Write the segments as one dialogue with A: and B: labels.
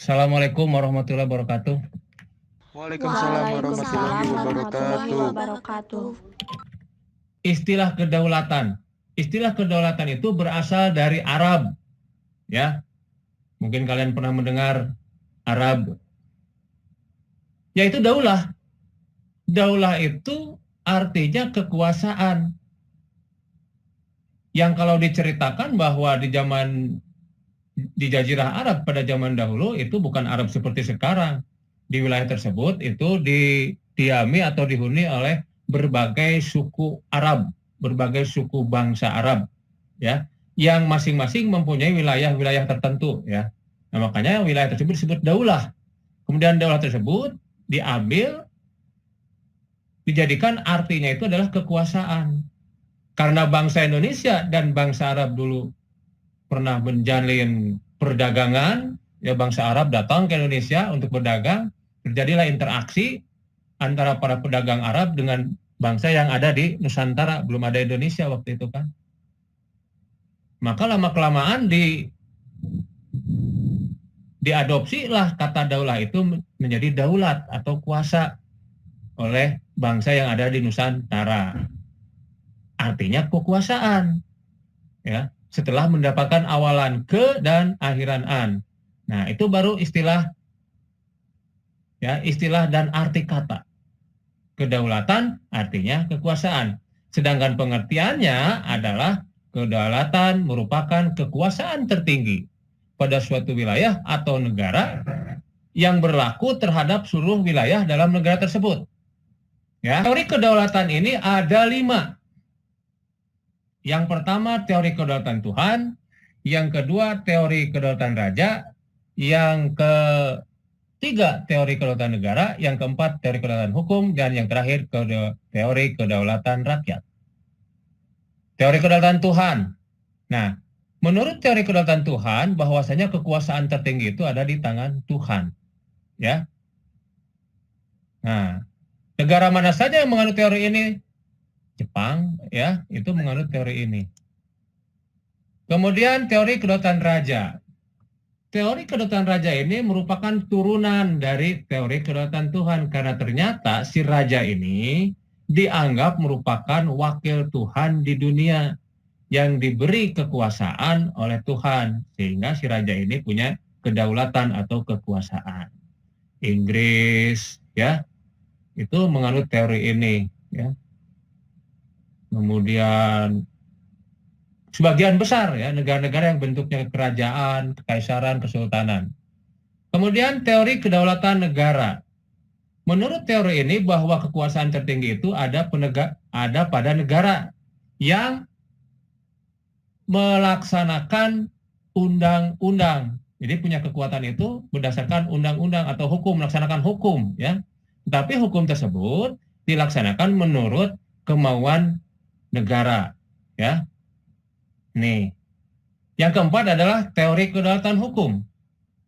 A: Assalamualaikum warahmatullahi wabarakatuh.
B: Waalaikumsalam warahmatullahi
C: Waalaikumsalam warahmatullahi
B: wabarakatuh.
C: wabarakatuh.
A: Istilah kedaulatan. Istilah kedaulatan itu berasal dari Arab, ya. Mungkin kalian pernah mendengar Arab, yaitu daulah. Daulah itu artinya kekuasaan. Yang kalau diceritakan bahwa di Jazirah Arab pada zaman dahulu itu bukan Arab seperti sekarang. Di wilayah tersebut itu didiami atau dihuni oleh berbagai suku Arab, berbagai suku bangsa Arab, ya, yang masing-masing mempunyai wilayah-wilayah tertentu, ya. Nah, makanya wilayah tersebut disebut daulah. Kemudian daulah tersebut diambil, dijadikan artinya itu adalah kekuasaan. Karena bangsa Indonesia dan bangsa Arab dulu pernah menjalin perdagangan, ya, bangsa Arab datang ke Indonesia untuk berdagang, terjadilah interaksi antara para pedagang Arab dengan bangsa yang ada di Nusantara, belum ada Indonesia waktu itu kan. Maka lama-kelamaan diadopsilah kata daulah itu menjadi daulat atau kuasa oleh bangsa yang ada di Nusantara. Artinya kekuasaan, ya, setelah mendapatkan awalan ke dan akhiran an. Nah, itu baru istilah, ya, istilah dan arti kata. Kedaulatan artinya kekuasaan. Sedangkan pengertiannya adalah kedaulatan merupakan kekuasaan tertinggi pada suatu wilayah atau negara yang berlaku terhadap seluruh wilayah dalam negara tersebut. Ya, teori kedaulatan ini ada 5. Yang pertama teori kedaulatan Tuhan, yang kedua teori kedaulatan raja, yang ketiga teori kedaulatan negara, yang keempat teori kedaulatan hukum, dan yang terakhir teori kedaulatan rakyat. Teori kedaulatan Tuhan. Nah, menurut teori kedaulatan Tuhan, bahwasanya kekuasaan tertinggi itu ada di tangan Tuhan, ya. Nah, negara mana saja yang menganut teori ini? Jepang, ya, itu menganut teori ini. Kemudian teori kedaulatan raja. Teori kedaulatan raja ini merupakan turunan dari teori kedaulatan Tuhan, karena ternyata si raja ini dianggap merupakan wakil Tuhan di dunia yang diberi kekuasaan oleh Tuhan, sehingga si raja ini punya kedaulatan atau kekuasaan. Inggris, ya, itu menganut teori ini, ya. Kemudian sebagian besar, ya, negara-negara yang bentuknya kerajaan, kekaisaran, kesultanan. Kemudian teori kedaulatan negara. Menurut teori ini bahwa kekuasaan tertinggi itu ada pada negara yang melaksanakan undang-undang. Jadi punya kekuatan itu berdasarkan undang-undang atau hukum, melaksanakan hukum, ya. Tapi hukum tersebut dilaksanakan menurut kemauan negara, ya. Nih. Yang keempat adalah teori kedaulatan hukum.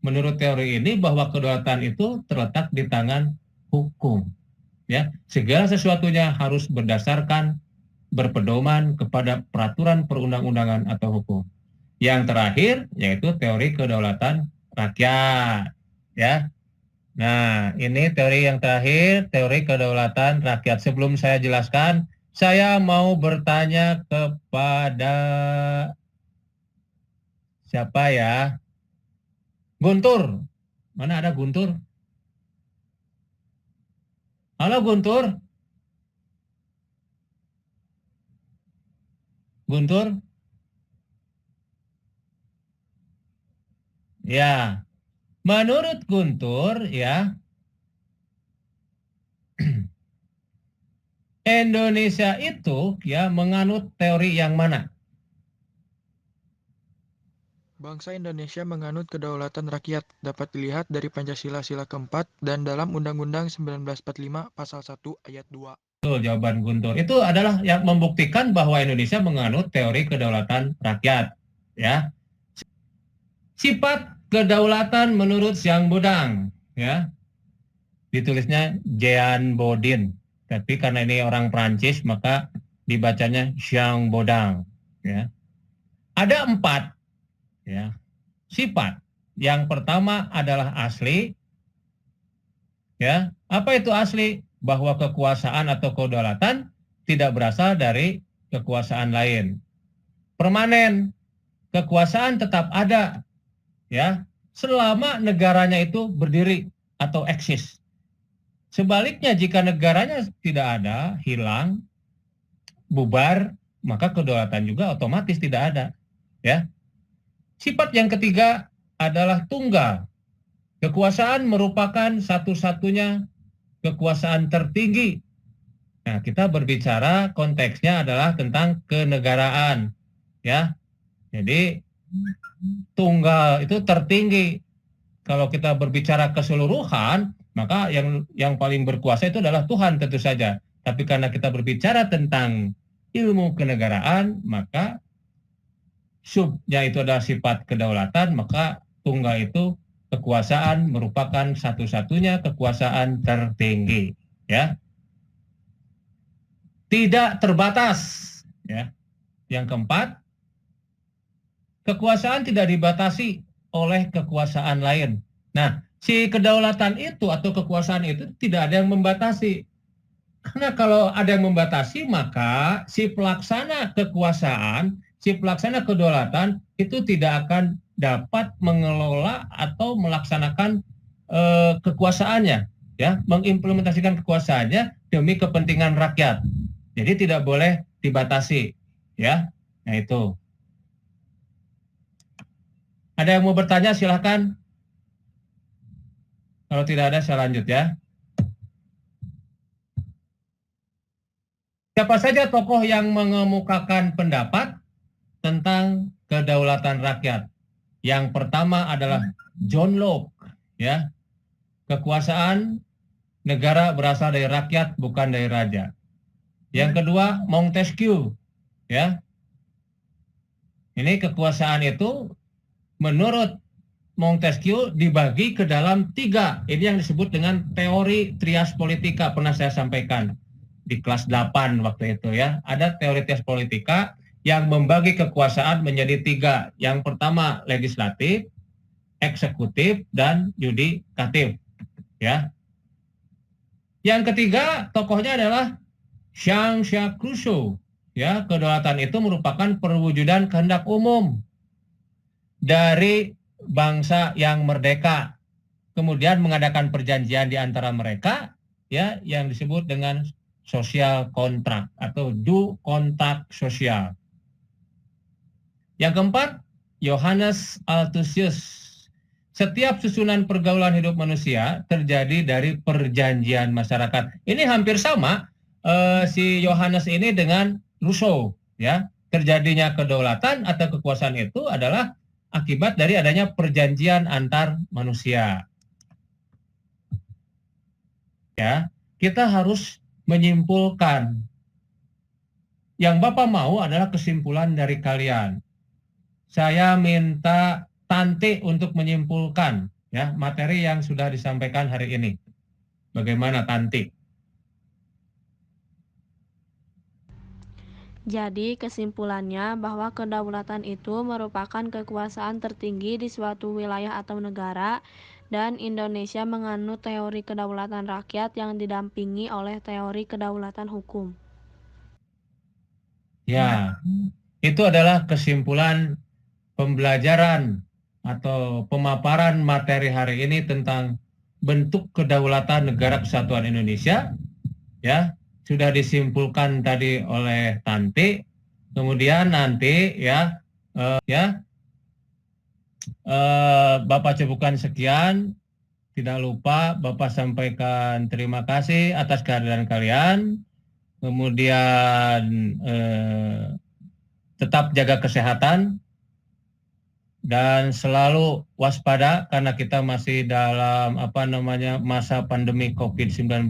A: Menurut teori ini bahwa kedaulatan itu terletak di tangan hukum, ya. Segala sesuatunya harus berdasarkan berpedoman kepada peraturan perundang-undangan atau hukum. Yang terakhir yaitu teori kedaulatan rakyat, ya. Nah, ini teori yang terakhir, teori kedaulatan rakyat. Sebelum saya jelaskan, saya mau bertanya kepada siapa, ya? Guntur. Mana ada Guntur? Halo Guntur. Guntur? Ya. Menurut Guntur, ya, Indonesia itu, ya, menganut teori yang mana?
B: Bangsa Indonesia menganut kedaulatan rakyat, dapat dilihat dari Pancasila sila keempat dan dalam Undang-Undang 1945 pasal 1 ayat 2.
A: Betul, jawaban Guntur. Itu adalah yang membuktikan bahwa Indonesia menganut teori kedaulatan rakyat, ya. Sifat kedaulatan menurut Siang Bodang, ya. Ditulisnya Jean Bodin. Tapi karena ini orang Prancis, maka dibacanya Siang Bodang, ya. Ada 4, ya, sifat Yang pertama adalah asli. Ya, apa itu asli? Bahwa kekuasaan atau kedaulatan tidak berasal dari kekuasaan lain. Permanen, kekuasaan tetap ada, ya, selama negaranya itu berdiri atau eksis. Sebaliknya, jika negaranya tidak ada, hilang, bubar, maka kedaulatan juga otomatis tidak ada. Ya. Sifat yang ketiga adalah tunggal. Kekuasaan merupakan satu-satunya kekuasaan tertinggi. Nah, kita berbicara konteksnya adalah tentang kenegaraan. Ya. Jadi tunggal itu tertinggi. Kalau kita berbicara keseluruhan, maka yang paling berkuasa itu adalah Tuhan tentu saja. Tapi karena kita berbicara tentang ilmu kenegaraan, maka subnya itu adalah sifat kedaulatan, maka tunggal itu kekuasaan merupakan satu-satunya kekuasaan tertinggi, ya. Tidak terbatas, ya. Yang keempat, kekuasaan tidak dibatasi oleh kekuasaan lain. Nah, si kedaulatan itu atau kekuasaan itu tidak ada yang membatasi. Karena kalau ada yang membatasi, maka si pelaksana kekuasaan, si pelaksana kedaulatan itu tidak akan dapat mengelola atau melaksanakan kekuasaannya, ya, mengimplementasikan kekuasaannya demi kepentingan rakyat. Jadi tidak boleh dibatasi, ya. Nah itu. Ada yang mau bertanya, silahkan. Kalau tidak ada, saya lanjut, ya. Siapa saja tokoh yang mengemukakan pendapat tentang kedaulatan rakyat? Yang pertama adalah John Locke, ya. Kekuasaan negara berasal dari rakyat, bukan dari raja. Yang kedua, Montesquieu, ya. Ini kekuasaan itu menurut Montesquieu dibagi ke dalam 3. Ini yang disebut dengan teori trias politika, pernah saya sampaikan di kelas 8 waktu itu, ya. Ada teori trias politika yang membagi kekuasaan menjadi 3. Yang pertama legislatif, eksekutif, dan yudikatif, ya. Yang ketiga tokohnya adalah Jean-Jacques Rousseau, ya. Kedaulatan itu merupakan perwujudan kehendak umum dari bangsa yang merdeka, kemudian mengadakan perjanjian di antara mereka, ya, yang disebut dengan social contract atau do contract sosial. Yang keempat, Johannes Althusius. Setiap susunan pergaulan hidup manusia terjadi dari perjanjian masyarakat. Ini hampir sama si Johannes ini dengan Rousseau, ya. Terjadinya kedaulatan atau kekuasaan itu adalah akibat dari adanya perjanjian antar manusia. Ya, kita harus menyimpulkan. Yang Bapak mau adalah kesimpulan dari kalian. Saya minta Tanti untuk menyimpulkan, ya, materi yang sudah disampaikan hari ini. Bagaimana, Tanti?
C: Jadi kesimpulannya bahwa kedaulatan itu merupakan kekuasaan tertinggi di suatu wilayah atau negara, dan Indonesia menganut teori kedaulatan rakyat yang didampingi oleh teori kedaulatan hukum.
A: Ya, itu adalah kesimpulan pembelajaran atau pemaparan materi hari ini tentang bentuk kedaulatan Negara Kesatuan Indonesia, ya. Sudah disimpulkan tadi oleh Tanti. Kemudian nanti, ya, Bapak cukupkan sekian. Tidak lupa Bapak sampaikan terima kasih atas kehadiran kalian. Kemudian tetap jaga kesehatan dan selalu waspada karena kita masih dalam masa pandemi COVID-19.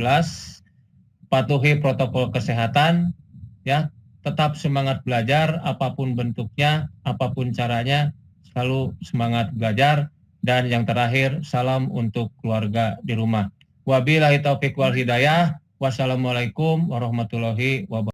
A: Patuhi protokol kesehatan, ya. Tetap semangat belajar apapun bentuknya, apapun caranya, selalu semangat belajar. Dan yang terakhir, salam untuk keluarga di rumah. Wabillahi taufiq wal hidayah. Wassalamualaikum warahmatullahi wabarakatuh.